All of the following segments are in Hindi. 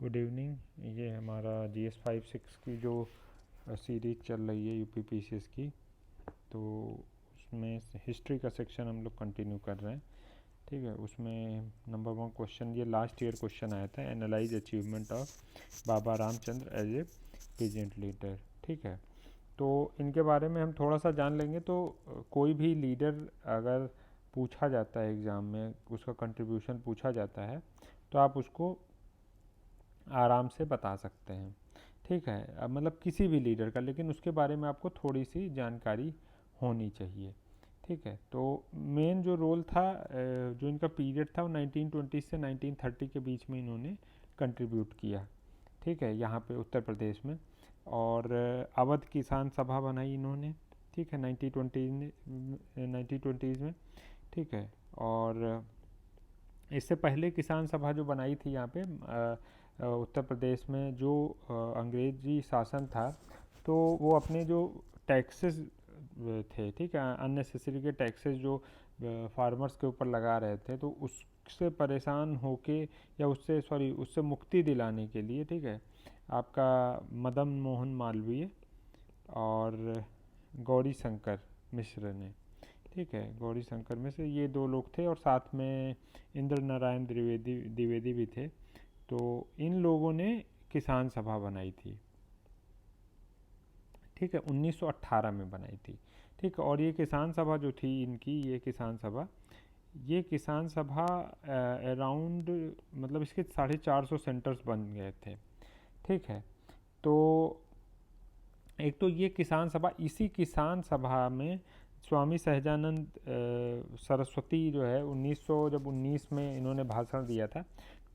Good evening. ये हमारा GS 5-6 की जो सीरीज चल रही है UP PCS की, तो उसमें हिस्ट्री का सेक्शन हम लोग कंटिन्यू कर रहे हैं। ठीक है, उसमें नंबर 1 क्वेश्चन, ये लास्ट ईयर क्वेश्चन आया था, analyse achievement of Baba Ramchandra as a peasant leader. ठीक है, तो इनके बारे में हम थोड़ा सा जान लेंगे। तो कोई भी लीडर अगर पूछा जाता है एग्ज़ाम में, उसका कंट्रीब्यूशन पूछा जाता है, तो आप उसको आराम से बता सकते हैं। ठीक है, अब मतलब किसी भी लीडर का, लेकिन उसके बारे में आपको थोड़ी सी जानकारी होनी चाहिए। ठीक है, तो मेन जो रोल था, जो इनका पीरियड था, वो 1920 से 1930 के बीच में इन्होंने कंट्रीब्यूट किया। ठीक है, यहाँ पे उत्तर प्रदेश में। और अवध किसान सभा बनाई इन्होंने। ठीक है, 1920 में। ठीक है, और इससे पहले किसान सभा जो बनाई थी यहाँ पे उत्तर प्रदेश में, जो अंग्रेजी शासन था, तो वो अपने जो टैक्सेस थे, ठीक है, अननेसेसरी के टैक्सेस जो फार्मर्स के ऊपर लगा रहे थे, तो उससे परेशान होके, या उससे मुक्ति दिलाने के लिए, ठीक है, आपका मदन मोहन मालवीय और गौरी शंकर मिश्र ने, ठीक है, गौरी शंकर में से ये दो लोग थे, और साथ में इंद्र नारायण द्विवेदी भी थे। तो इन लोगों ने किसान सभा बनाई थी। ठीक है, 1918 में बनाई थी। ठीक है, और ये किसान सभा जो थी इनकी, ये किसान सभा अराउंड, मतलब इसके 450 सेंटर्स बन गए थे। ठीक है, तो एक तो ये किसान सभा, इसी किसान सभा में स्वामी सहजानंद सरस्वती जो है, 1919 में इन्होंने भाषण दिया था,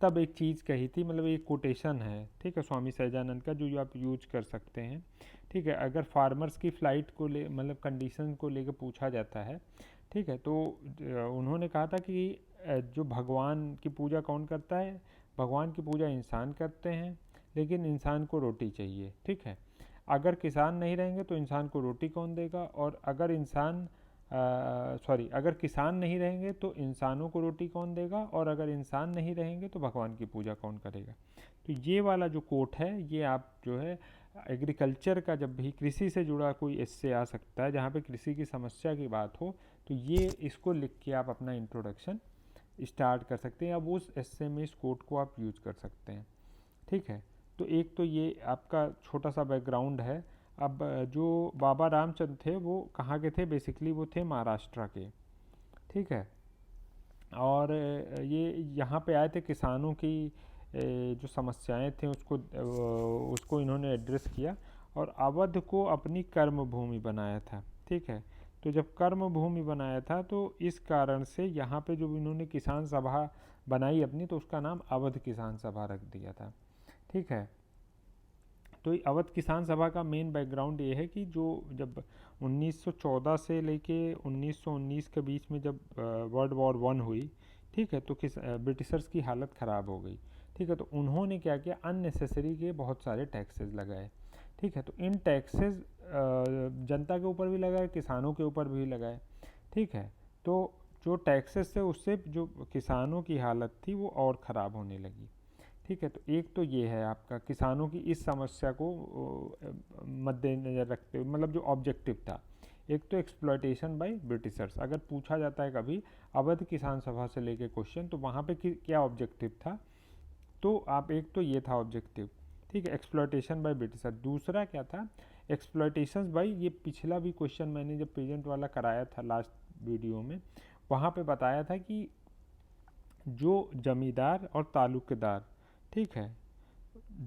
तब एक चीज़ कही थी, मतलब एक कोटेशन है, ठीक है, स्वामी सहजानंद का, जो आप यूज कर सकते हैं। ठीक है, अगर फार्मर्स की फ़्लाइट को ले, मतलब कंडीशन को लेकर पूछा जाता है, ठीक है, तो उन्होंने कहा था कि जो भगवान की पूजा कौन करता है, भगवान की पूजा इंसान करते हैं, लेकिन इंसान को रोटी चाहिए। ठीक है, अगर किसान नहीं रहेंगे तो इंसान को रोटी कौन देगा, और अगर किसान नहीं रहेंगे तो इंसानों को रोटी कौन देगा, और अगर इंसान नहीं रहेंगे तो भगवान की पूजा कौन करेगा। तो ये वाला जो कोट है, ये आप जो है एग्रीकल्चर का, जब भी कृषि से जुड़ा कोई एस्से आ सकता है, जहाँ पे कृषि की समस्या की बात हो, तो ये इसको लिख के आप अपना इंट्रोडक्शन स्टार्ट कर सकते हैं। अब उस एस्से में इस कोट को आप यूज कर सकते हैं। ठीक है, तो एक तो ये आपका छोटा सा बैकग्राउंड है। अब जो बाबा रामचंद्र थे, वो कहाँ के थे, बेसिकली वो थे महाराष्ट्र के। ठीक है, और ये यहाँ पे आए थे, किसानों की जो समस्याएं थी उसको इन्होंने एड्रेस किया, और अवध को अपनी कर्म भूमि बनाया था। ठीक है, तो जब कर्म भूमि बनाया था, तो इस कारण से यहाँ पे जो इन्होंने किसान सभा बनाई अपनी, तो उसका नाम अवध किसान सभा रख दिया था। ठीक है, तो अवध किसान सभा का मेन बैकग्राउंड ये है कि जो जब 1914 से लेके 1919 के बीच में, जब वर्ल्ड वॉर 1 हुई, ठीक है, तो ब्रिटिशर्स की हालत ख़राब हो गई। ठीक है, तो उन्होंने क्या किया, अननेसेसरी के बहुत सारे टैक्सेस लगाए। ठीक है, तो इन टैक्सेस जनता के ऊपर भी लगाए, किसानों के ऊपर भी लगाए। ठीक है, तो जो टैक्सेस थे, उससे जो किसानों की हालत थी वो और ख़राब होने लगी। ठीक है, तो एक तो ये है आपका किसानों की इस समस्या को मद्देनज़र रखते हुए, मतलब जो ऑब्जेक्टिव था, एक तो एक्सप्लॉयटेशन बाय ब्रिटिशर्स। अगर पूछा जाता है कभी अवध किसान सभा से लेके क्वेश्चन, तो वहाँ पे क्या ऑब्जेक्टिव था, तो आप, एक तो ये था ऑब्जेक्टिव, ठीक है, एक्सप्लॉयटेशन बाय ब्रिटिशर। दूसरा क्या था, एक्सप्लॉयटेशन बाय, ये पिछला भी क्वेश्चन मैंने जब प्रेजेंट वाला कराया था लास्ट वीडियो में, वहाँ पे बताया था कि जो जमींदार और तालुकेदार, ठीक है,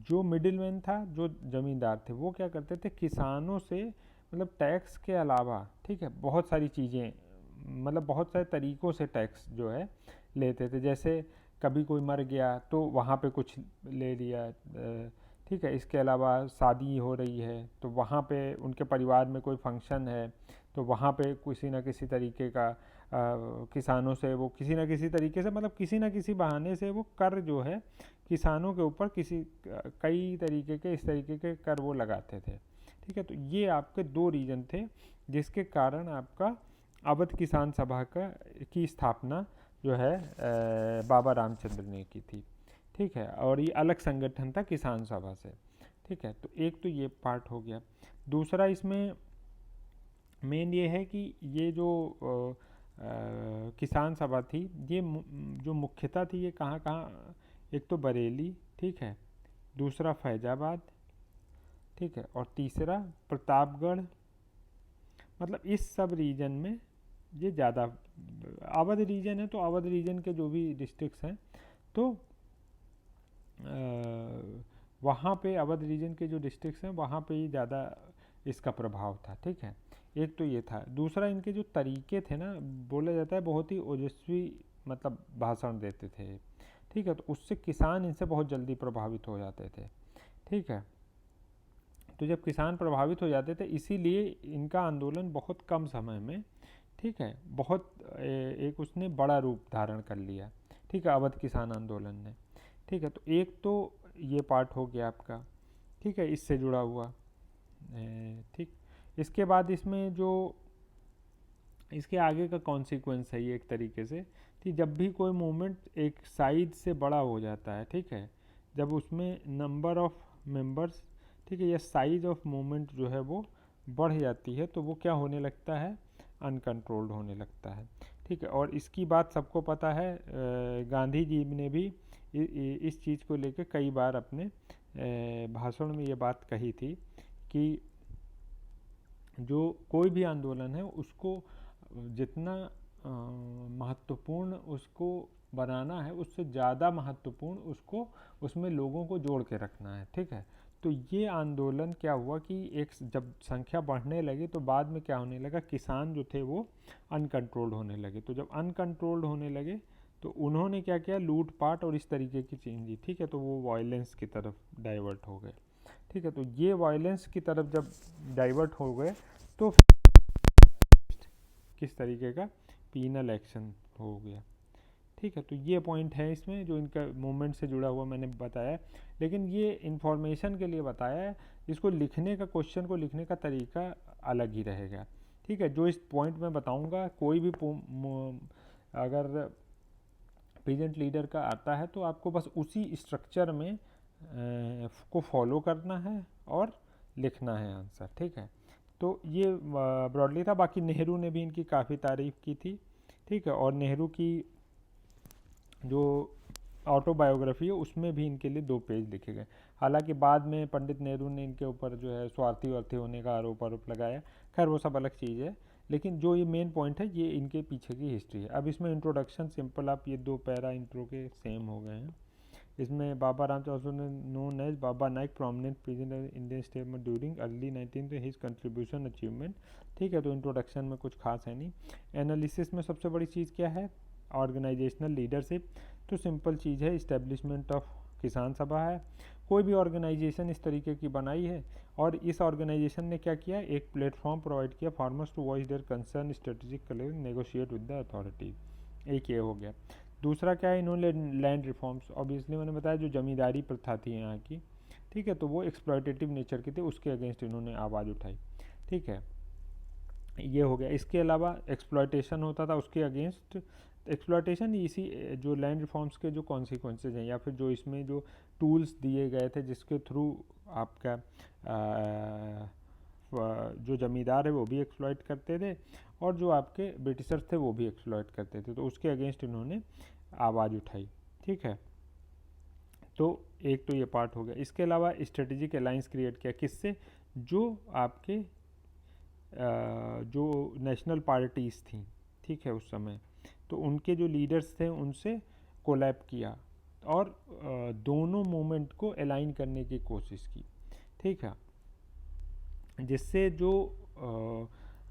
जो मिडिलमैन था, जो ज़मींदार थे, वो क्या करते थे, किसानों से, मतलब टैक्स के अलावा, ठीक है, बहुत सारी चीज़ें, मतलब बहुत सारे तरीक़ों से टैक्स जो है लेते थे। जैसे कभी कोई मर गया तो वहाँ पे कुछ ले लिया, ठीक है, इसके अलावा शादी हो रही है तो वहाँ पे उनके परिवार में कोई फंक्शन है, तो वहाँ पे किसी न किसी तरीके का किसानों से वो किसी न किसी तरीके से, मतलब किसी न किसी बहाने से वो कर जो है किसानों के ऊपर कई तरीके के, इस तरीके के कर वो लगाते थे। ठीक है, तो ये आपके दो रीजन थे जिसके कारण आपका अवध किसान सभा की स्थापना जो है बाबा रामचंद्र ने की थी। ठीक है, और ये अलग संगठन था किसान सभा से, ठीक है। तो एक तो ये पार्ट हो गया। दूसरा इसमें मेन ये है कि ये जो किसान सभा थी, ये जो मुख्यतः थी ये कहाँ कहाँ, एक तो बरेली, ठीक है, दूसरा फैजाबाद, ठीक है, और तीसरा प्रतापगढ़, मतलब इस सब रीजन में ये ज़्यादा, अवध रीजन है तो अवध रीजन के जो भी डिस्ट्रिक्ट्स हैं तो वहाँ पे अवध रीजन के जो डिस्ट्रिक्ट्स हैं वहाँ पे ही ज़्यादा इसका प्रभाव था, ठीक है। एक तो ये था। दूसरा इनके जो तरीके थे ना, बोला जाता है बहुत ही ओजस्वी मतलब भाषण देते थे, ठीक है, तो उससे किसान इनसे बहुत जल्दी प्रभावित हो जाते थे, ठीक है। तो जब किसान प्रभावित हो जाते थे इसीलिए इनका आंदोलन बहुत कम समय में, ठीक है, बहुत एक उसने बड़ा रूप धारण कर लिया, ठीक है, अवध किसान आंदोलन ने, ठीक है। तो एक तो ये पार्ट हो गया आपका, ठीक है, इससे जुड़ा हुआ, ठीक। इसके बाद इसमें जो इसके आगे का कॉन्सिक्वेंस है ये एक तरीके से कि जब भी कोई मूवमेंट एक साइज से बड़ा हो जाता है, ठीक है, जब उसमें नंबर ऑफ मेंबर्स, ठीक है, या साइज ऑफ मूवमेंट जो है वो बढ़ जाती है तो वो क्या होने लगता है, अनकंट्रोल्ड होने लगता है, ठीक है। और इसकी बात सबको पता है, गांधी जी ने भी इस चीज़ को लेकर कई बार अपने भाषण में ये बात कही थी कि जो कोई भी आंदोलन है उसको जितना महत्वपूर्ण उसको बनाना है उससे ज़्यादा महत्वपूर्ण उसको उसमें लोगों को जोड़ के रखना है, ठीक है। तो ये आंदोलन क्या हुआ कि एक जब संख्या बढ़ने लगी तो बाद में क्या होने लगा, किसान जो थे वो अनकंट्रोल्ड होने लगे। तो जब अनकंट्रोल्ड होने लगे तो उन्होंने क्या किया, लूटपाट और इस तरीके की चीज़ें, ठीक है, तो वो वायलेंस की तरफ डाइवर्ट हो गए, ठीक है। तो ये वायलेंस की तरफ जब डाइवर्ट हो गए तो किस तरीके का पीनल एक्शन हो गया, ठीक है। तो ये पॉइंट है इसमें जो इनका मूवमेंट से जुड़ा हुआ मैंने बताया, लेकिन ये इन्फॉर्मेशन के लिए बताया है, इसको लिखने का, क्वेश्चन को लिखने का तरीका अलग ही रहेगा, ठीक है। जो इस पॉइंट में बताऊंगा कोई भी अगर प्रेजेंट लीडर का आता है तो आपको बस उसी स्ट्रक्चर में को फॉलो करना है और लिखना है आंसर, ठीक है। तो ये ब्रॉडली था। बाकी नेहरू ने भी इनकी काफ़ी तारीफ़ की थी, ठीक है, और नेहरू की जो ऑटोबायोग्राफी है उसमें भी इनके लिए 2 पेज लिखे गए। हालांकि बाद में पंडित नेहरू ने इनके ऊपर जो है स्वार्थी वार्थी होने का आरोप लगाया, खैर वो सब अलग चीज़ है, लेकिन जो ये मेन पॉइंट है ये इनके पीछे की हिस्ट्री है। अब इसमें इंट्रोडक्शन सिंपल, आप ये 2 पैरा इंट्रो के सेम हो गए हैं। इसमें Baba Ramchandra known as Baba Naik, prominent president Indian state में during early 19 his contribution achievement, ठीक है। तो इंट्रोडक्शन में कुछ खास है नहीं। एनालिसिस में सबसे बड़ी चीज़ क्या है, ऑर्गेनाइजेशनल लीडरशिप, तो सिंपल चीज़ है, इस्टेब्लिशमेंट ऑफ किसान सभा है। कोई भी ऑर्गेनाइजेशन इस तरीके की बनाई है और इस ऑर्गेनाइजेशन ने क्या किया, एक प्लेटफॉर्म प्रोवाइड किया farmers to voice their concern strategically negotiate with the authority, एक ये हो गया। दूसरा क्या है, इन्होंने लैंड रिफॉर्म्स, ऑब्वियसली मैंने बताया जो जमींदारी प्रथा थी यहाँ की, ठीक है, तो वो एक्सप्लॉयटेटिव नेचर की थी, उसके अगेंस्ट इन्होंने आवाज़ उठाई, ठीक है, ये हो गया। इसके अलावा एक्सप्लॉयटेशन होता था उसके अगेंस्ट, एक्सप्लॉयटेशन इसी जो लैंड रिफॉर्म्स के जो कॉन्सिक्वेंसेज हैं या फिर जो इसमें जो टूल्स दिए गए थे जिसके थ्रू आपका जो ज़मींदार है वो भी एक्सप्लॉयट करते थे और जो आपके ब्रिटिशर्स थे वो भी एक्सप्लॉयट करते थे, तो उसके अगेंस्ट इन्होंने आवाज़ उठाई, ठीक है। तो एक तो ये पार्ट हो गया। इसके अलावा स्ट्रेटेजिक अलाइंस क्रिएट किया, किससे, जो आपके जो नेशनल पार्टीज़ थी, ठीक है, उस समय, तो उनके जो लीडर्स थे उनसे कोलैब किया और दोनों मूवमेंट को अलाइन करने की कोशिश की, ठीक है, जिससे जो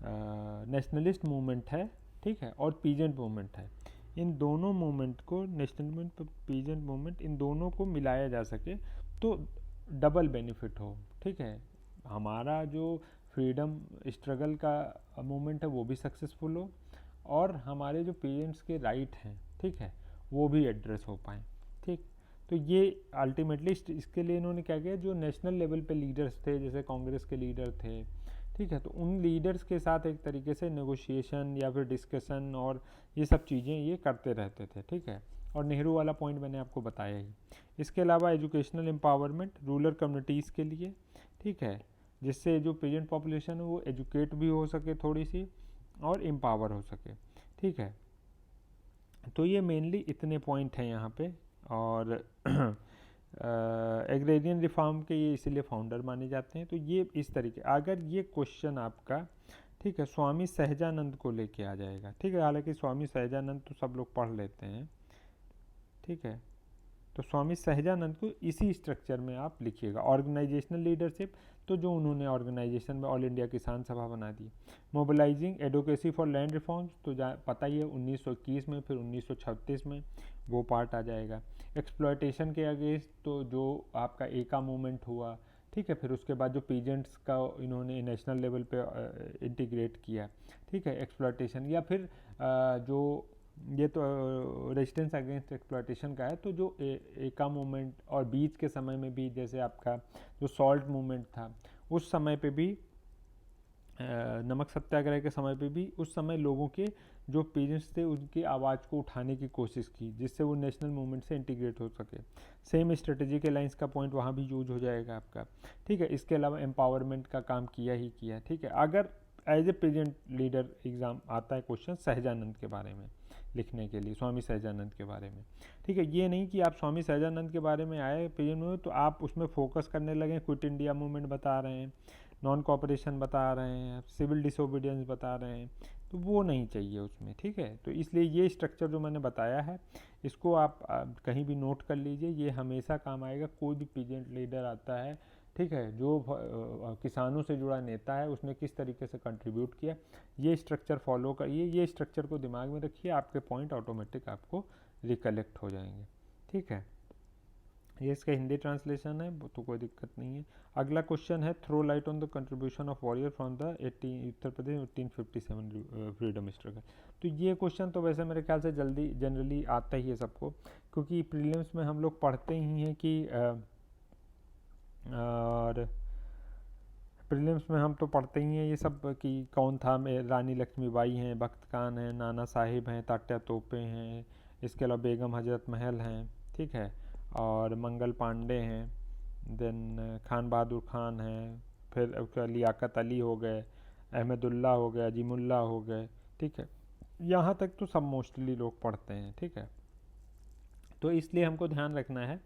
नेशनलिस्ट मूवमेंट है, ठीक है, और पीजेंट मूवमेंट है, इन दोनों मूवमेंट को, नेशनल मूवमेंट, पीजेंट मूवमेंट, इन दोनों को मिलाया जा सके तो डबल बेनिफिट हो, ठीक है। हमारा जो फ्रीडम स्ट्रगल का मूवमेंट है वो भी सक्सेसफुल हो और हमारे जो पेरेंट्स के राइट हैं, ठीक है, वो भी एड्रेस हो पाएँ, ठीक। तो ये अल्टीमेटली इसके लिए इन्होंने क्या किया, जो नेशनल लेवल पे लीडर्स थे जैसे कांग्रेस के लीडर थे, ठीक है, तो उन लीडर्स के साथ एक तरीके से नेगोशिएशन या फिर डिस्कशन और ये सब चीज़ें ये करते रहते थे, ठीक है, और नेहरू वाला पॉइंट मैंने आपको बताया ही। इसके अलावा एजुकेशनल एम्पावरमेंट रूरल कम्युनिटीज़ के लिए, ठीक है, जिससे जो प्रेजेंट पॉपुलेशन है वो एजुकेट भी हो सके थोड़ी सी और एम्पावर हो सके, ठीक है। तो ये मेनली इतने पॉइंट हैं यहाँ पे। और एग्रेरियन रिफॉर्म के ये इसीलिए फाउंडर माने जाते हैं। तो ये इस तरीके, अगर ये क्वेश्चन आपका, ठीक है, स्वामी सहजानंद को लेके आ जाएगा, ठीक है, हालांकि स्वामी सहजानंद तो सब लोग पढ़ लेते हैं, ठीक है, तो स्वामी सहजानंद को इसी स्ट्रक्चर में आप लिखिएगा। ऑर्गेनाइजेशनल लीडरशिप, तो जो उन्होंने ऑर्गेनाइजेशन में ऑल इंडिया किसान सभा बना दी। Mobilising advocacy for land reforms, तो पता ही है 1921 में, फिर 1936 में वो पार्ट आ जाएगा। एक्सप्लॉयटेशन के अगेंस्ट, तो जो आपका एका मूवमेंट हुआ, ठीक है, फिर उसके बाद जो पीजेंट्स का इन्होंने नेशनल लेवल पे इंटीग्रेट किया, ठीक है, एक्सप्लॉयटेशन, या फिर जो ये तो रेजिस्टेंस अगेंस्ट एक्सप्लॉयटेशन का है। तो जो एका मूवमेंट और बीच के समय में भी, जैसे आपका जो सॉल्ट मूवमेंट था उस समय पे भी, नमक सत्याग्रह के समय पे भी, उस समय लोगों के जो पेजेंट्स थे उनकी आवाज़ को उठाने की कोशिश की, जिससे वो नेशनल मूवमेंट से इंटीग्रेट हो सके। सेम स्ट्रेटेजिक अलायंस का पॉइंट वहाँ भी यूज हो जाएगा आपका, ठीक है। इसके अलावा एम्पावरमेंट का काम किया ही किया, ठीक है। अगर as a present leader exam आता है क्वेश्चन सहजानंद के बारे में लिखने के लिए, स्वामी सहजानंद के बारे में, ठीक है, ये नहीं कि आप स्वामी सहजानंद के बारे में आए प्रेजेंट में तो आप उसमें फोकस करने लगे, क्विट इंडिया मूवमेंट बता रहे हैं, नॉन कॉपरेशन बता रहे हैं, सिविल डिसोबीडियंस बता रहे हैं, तो वो नहीं चाहिए उसमें, ठीक है। तो इसलिए ये स्ट्रक्चर जो मैंने बताया है, इसको आप कहीं भी नोट कर लीजिए, ये हमेशा काम आएगा। कोई भी पीजेंट लीडर आता है, ठीक है, जो किसानों से जुड़ा नेता है, उसने किस तरीके से कंट्रीब्यूट किया, ये स्ट्रक्चर फॉलो करिए, ये स्ट्रक्चर को दिमाग में रखिए, आपके पॉइंट ऑटोमेटिक आपको रिकलेक्ट हो जाएंगे, ठीक है। ये इसका हिंदी ट्रांसलेशन है, तो कोई दिक्कत नहीं है। अगला क्वेश्चन है, throw light on the contribution of warrior from the Uttar Pradesh 1857 freedom struggle. तो ये क्वेश्चन तो वैसे मेरे ख्याल से जल्दी जनरली आता ही है सबको, क्योंकि प्रीलिम्स में हम लोग पढ़ते ही हैं कि और प्रीलिम्स में हम तो पढ़ते ही हैं ये सब कि कौन था, रानी लक्ष्मीबाई हैं, बख्त खान हैं, नाना साहिब हैं, तात्या तोपे हैं, इसके अलावा बेगम हजरत महल हैं, ठीक है, और मंगल पांडे हैं, देन खान बहादुर खान हैं, फिर उसका लियाकत अली हो गए, अहमदुल्ला हो गए, अजीमुल्ला हो गए, ठीक है, यहाँ तक तो सब मोस्टली लोग पढ़ते हैं, ठीक है। तो इसलिए हमको ध्यान रखना है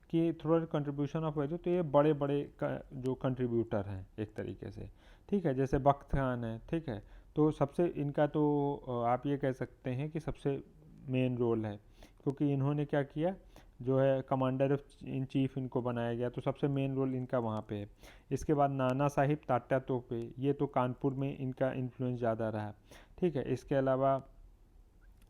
कि थ्रू कंट्रीब्यूशन ऑफ वैल्यू, तो ये बड़े बड़े जो कंट्रीब्यूटर हैं एक तरीके से, ठीक है, जैसे बख्त खान है, ठीक है, तो सबसे इनका तो आप ये कह सकते हैं कि सबसे मेन रोल है, क्योंकि इन्होंने क्या किया, जो है कमांडर ऑफ इन चीफ इनको बनाया गया, तो सबसे मेन रोल इनका वहाँ पे है। इसके बाद नाना साहिब, तात्या तोपे, ये तो कानपुर में इनका इन्फ्लुएंस ज़्यादा रहा, ठीक है। इसके अलावा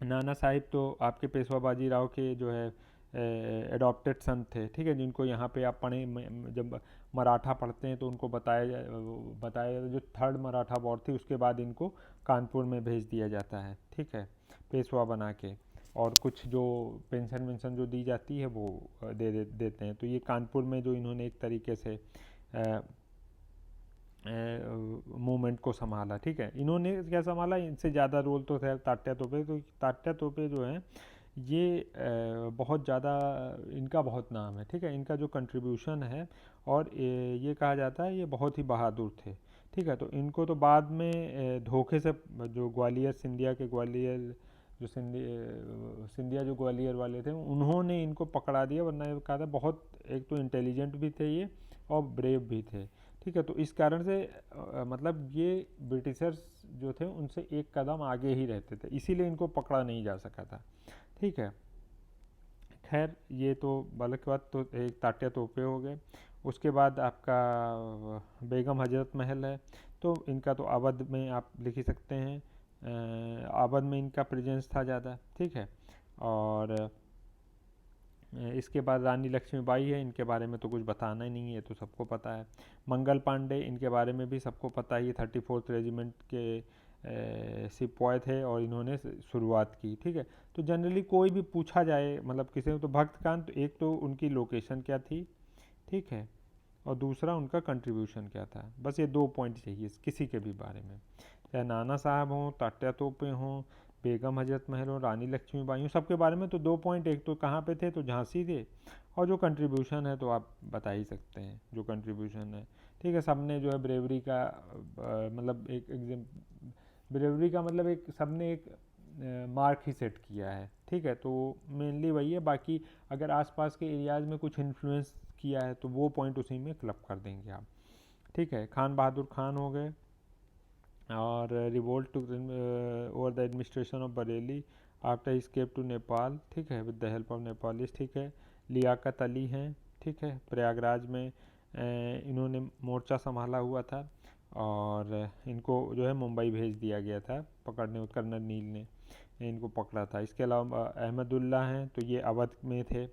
नाना साहिब तो आपके पेशवा बाजीराव के जो है एडॉप्टेड सन थे, ठीक है, जिनको यहाँ पे आप पढ़े, जब मराठा पढ़ते हैं तो उनको बताया जो थर्ड मराठा वॉर थी उसके बाद इनको कानपुर में भेज दिया जाता है, ठीक है, पेशवा बना के, और कुछ जो पेंशन वेंशन जो दी जाती है वो देते हैं। तो ये कानपुर में जो इन्होंने एक तरीके से मूवमेंट को संभाला, ठीक है। इन्होंने क्या संभाला, इनसे ज़्यादा रोल तो था तात्या तोपे। तो तात्या तोपे जो हैं ये बहुत ज़्यादा, इनका बहुत नाम है, ठीक है, इनका जो कंट्रीब्यूशन है, और ये कहा जाता है ये बहुत ही बहादुर थे, ठीक है। तो इनको तो बाद में धोखे से, जो ग्वालियर सिंधिया के ग्वालियर जो सिंधिया जो ग्वालियर वाले थे उन्होंने इनको पकड़ा दिया, वरना ये कहा था बहुत, एक तो इंटेलिजेंट भी थे ये और ब्रेव भी थे, ठीक है। तो इस कारण से मतलब ये ब्रिटिशर्स जो थे उनसे एक कदम आगे ही रहते थे, इसीलिए इनको पकड़ा नहीं जा सका था, ठीक है। खैर ये तो बालक के बाद तो एक तात्या तोपे हो गए। उसके बाद आपका बेगम हजरत महल है, तो इनका तो अवध में आप लिख ही सकते हैं, अवध में इनका प्रेजेंस था ज़्यादा, ठीक है। और इसके बाद रानी लक्ष्मीबाई है, इनके बारे में तो कुछ बताना ही नहीं है, तो सबको पता है। मंगल पांडे, इनके बारे में भी सबको पता ही है, 34th रेजिमेंट के सिपाही थे और इन्होंने शुरुआत की, ठीक है। तो जनरली कोई भी पूछा जाए, मतलब किसी ने, तो भक्त खान, तो एक तो उनकी लोकेशन क्या थी, ठीक है, और दूसरा उनका कंट्रीब्यूशन क्या था, बस ये 2 पॉइंट चाहिए किसी के भी बारे में, चाहे नाना साहब हों, तात्या तोपे हों, बेगम हजरत महल और रानी लक्ष्मीबाई, सबके बारे में तो 2 पॉइंट, एक तो कहाँ पे थे तो झांसी थे, और जो कंट्रीब्यूशन है तो आप बता ही सकते हैं जो कंट्रीब्यूशन है। ठीक है, सबने जो है ब्रेवरी का मतलब एक ब्रेवरी का मतलब एक सबने एक मार्क ही सेट किया है। ठीक है, तो मेनली वही है। बाकी अगर आसपास के एरियाज़ में कुछ इन्फ्लुएंस किया है तो वो पॉइंट उसी में क्लब कर देंगे आप। ठीक है, खान बहादुर खान हो गए, और revolt to over the administration of Bareilly after escape to Nepal. ठीक है, with the help of Nepalis. ठीक है, लियाकत अली हैं। ठीक है, प्रयागराज में इन्होंने मोर्चा संभाला हुआ था, और इनको जो है मुंबई भेज दिया गया था पकड़ने, कर्नल नील ने इनको पकड़ा था। इसके अलावा अहमदुल्ला हैं, तो ये अवध में थे।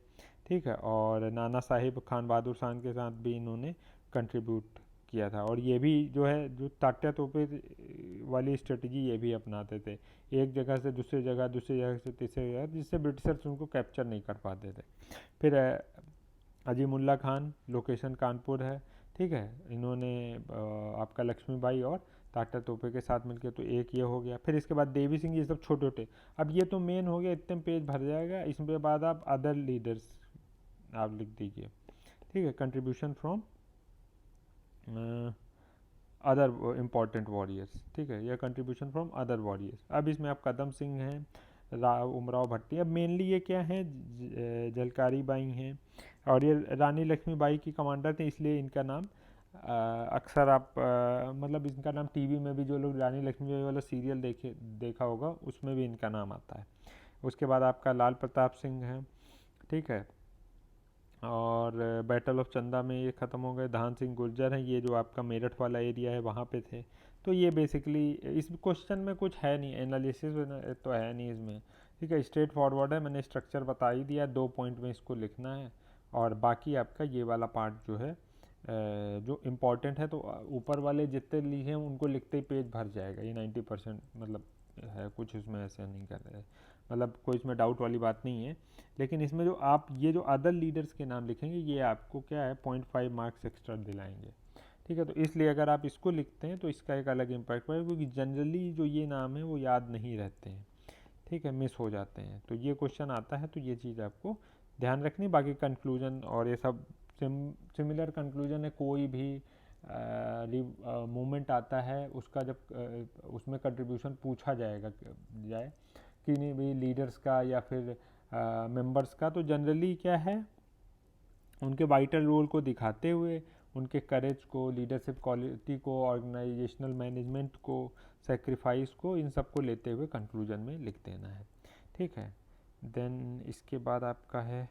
ठीक है, और नाना साहिब खान बहादुर खान के साथ भी इन्होंने कंट्रीब्यूट किया था, और ये भी जो है जो तात्या तोपे वाली स्ट्रेटजी ये भी अपनाते थे, एक जगह से दूसरी जगह, दूसरी जगह से तीसरी जगह, जिससे ब्रिटिशर्स उनको कैप्चर नहीं कर पाते थे। फिर अजीमुल्ला खान, लोकेशन कानपुर है। ठीक है, इन्होंने आपका लक्ष्मीबाई और तात्या तोपे के साथ मिलकर, तो एक ये हो गया। फिर इसके बाद देवी सिंह, ये सब छोटे छोटे। अब ये तो मेन हो गया, इतने पेज भर जाएगा। इसके बाद आप अदर लीडर्स आप लिख दीजिए। ठीक है, contribution from other important warriors. ठीक है, यह कंट्रीब्यूशन फ्रॉम अदर वॉरियर्स। अब इसमें आप कदम सिंह हैं, उमराव भट्टी। अब मेनली ये क्या है, झलकारी बाई हैं, और ये रानी लक्ष्मीबाई की कमांडर थे, इसलिए इनका नाम अक्सर आप मतलब इनका नाम टीवी में भी, जो लोग रानी लक्ष्मीबाई वाला सीरियल देखा होगा उसमें भी इनका नाम आता है। उसके बाद आपका लाल प्रताप सिंह है। ठीक है, और बैटल ऑफ चंदा में ये ख़त्म हो गए। धान सिंह गुर्जर हैं, ये जो आपका मेरठ वाला एरिया है वहाँ पे थे। तो ये बेसिकली इस क्वेश्चन में कुछ है नहीं, एनालिसिस तो है नहीं इसमें। ठीक है, स्ट्रेट फॉरवर्ड है, मैंने स्ट्रक्चर बता ही दिया, 2 पॉइंट में इसको लिखना है, और बाकी आपका ये वाला पार्ट जो है जो इम्पॉर्टेंट है, तो ऊपर वाले जितने लिखे हैं उनको लिखते ही पेज भर जाएगा। ये 90% मतलब है, कुछ उसमें ऐसे नहीं कर रहे, मतलब कोई इसमें डाउट वाली बात नहीं है। लेकिन इसमें जो आप ये जो अदर लीडर्स के नाम लिखेंगे, ये आपको क्या है 0.5 मार्क्स एक्स्ट्रा दिलाएंगे। ठीक है, तो इसलिए अगर आप इसको लिखते हैं तो इसका एक अलग इम्पैक्ट पड़ेगा, क्योंकि जनरली जो ये नाम है वो याद नहीं रहते हैं। ठीक है, मिस हो जाते हैं, तो ये क्वेश्चन आता है, तो ये चीज़ आपको ध्यान रखनी। बाकी कंक्लूजन और ये सब सिमिलर कंक्लूजन है। कोई भी मूवमेंट आता है उसका जब उसमें कंट्रीब्यूशन पूछा जाए कि नहीं भाई लीडर्स का या फिर मेंबर्स का, तो जनरली क्या है उनके वाइटल रोल को दिखाते हुए, उनके करेज को, लीडरशिप क्वालिटी को, ऑर्गेनाइजेशनल मैनेजमेंट को, सेक्रीफाइस को, इन सब को लेते हुए कंक्लूजन में लिख देना है। ठीक है, देन इसके बाद आपका है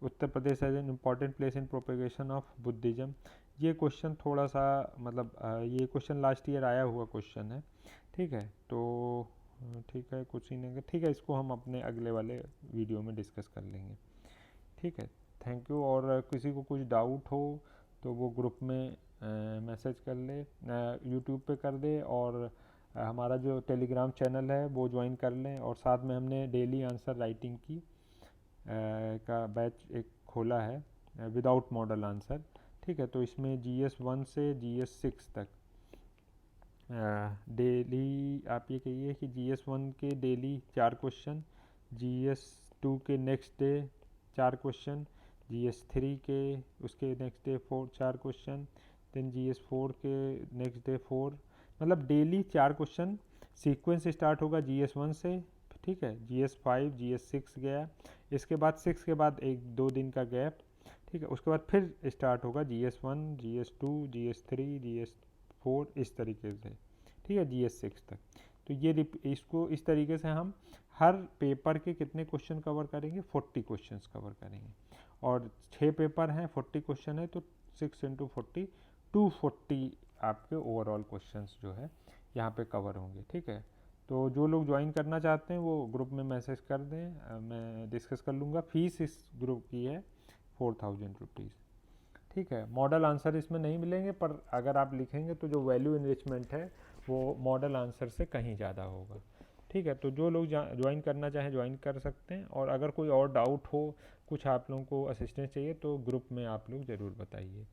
Uttar Pradesh as an important place in propagation of Buddhism. ये क्वेश्चन थोड़ा सा मतलब ये क्वेश्चन लास्ट ईयर आया हुआ क्वेश्चन है। ठीक है, तो ठीक है कुछ ही नहीं, ठीक है, इसको हम अपने अगले वाले वीडियो में डिस्कस कर लेंगे। ठीक है, थैंक यू। और किसी को कुछ डाउट हो तो वो ग्रुप में मैसेज कर ले, यूट्यूब पे कर दे, और हमारा जो टेलीग्राम चैनल है वो ज्वाइन कर लें। और साथ में हमने डेली आंसर राइटिंग की का बैच एक खोला है, विदाउट मॉडल आंसर। ठीक है, तो इसमें GS 1 से GS 6 तक डेली आप ये कहिए कि GS 1 के डेली 4 क्वेश्चन, GS 2 के नेक्स्ट डे 4 क्वेश्चन, GS 3 के उसके next day 4 question, then GS 4 के नेक्स्ट डे 4, मतलब डेली 4 क्वेश्चन। सीक्वेंस स्टार्ट होगा GS 1 से। ठीक है, GS 5 GS 6 गया, इसके बाद 6 के बाद 1-2 दिन का गैप। ठीक है, उसके बाद फिर स्टार्ट होगा GS 1 GS 2 GS 3 GS 4, इस तरीके से। ठीक है, GS 6 तक। तो ये इसको इस तरीके से हम हर पेपर के कितने क्वेश्चन कवर करेंगे, 40 क्वेश्चंस कवर करेंगे, और 6 पेपर हैं, 40 क्वेश्चन है, तो 6 × 40 240 आपके ओवरऑल क्वेश्चंस जो है यहाँ पे कवर होंगे। ठीक है, तो जो लोग ज्वाइन करना चाहते हैं वो ग्रुप में मैसेज कर दें, मैं डिस्कस कर लूँगा। फीस इस ग्रुप की है 4000 रुपीज़। ठीक है, मॉडल आंसर इसमें नहीं मिलेंगे, पर अगर आप लिखेंगे तो जो वैल्यू इनरिचमेंट है वो मॉडल आंसर से कहीं ज़्यादा होगा। ठीक है, तो जो लोग ज्वाइन करना चाहें ज्वाइन कर सकते हैं, और अगर कोई और डाउट हो, कुछ आप लोगों को असिस्टेंस चाहिए, तो ग्रुप में आप लोग ज़रूर बताइए।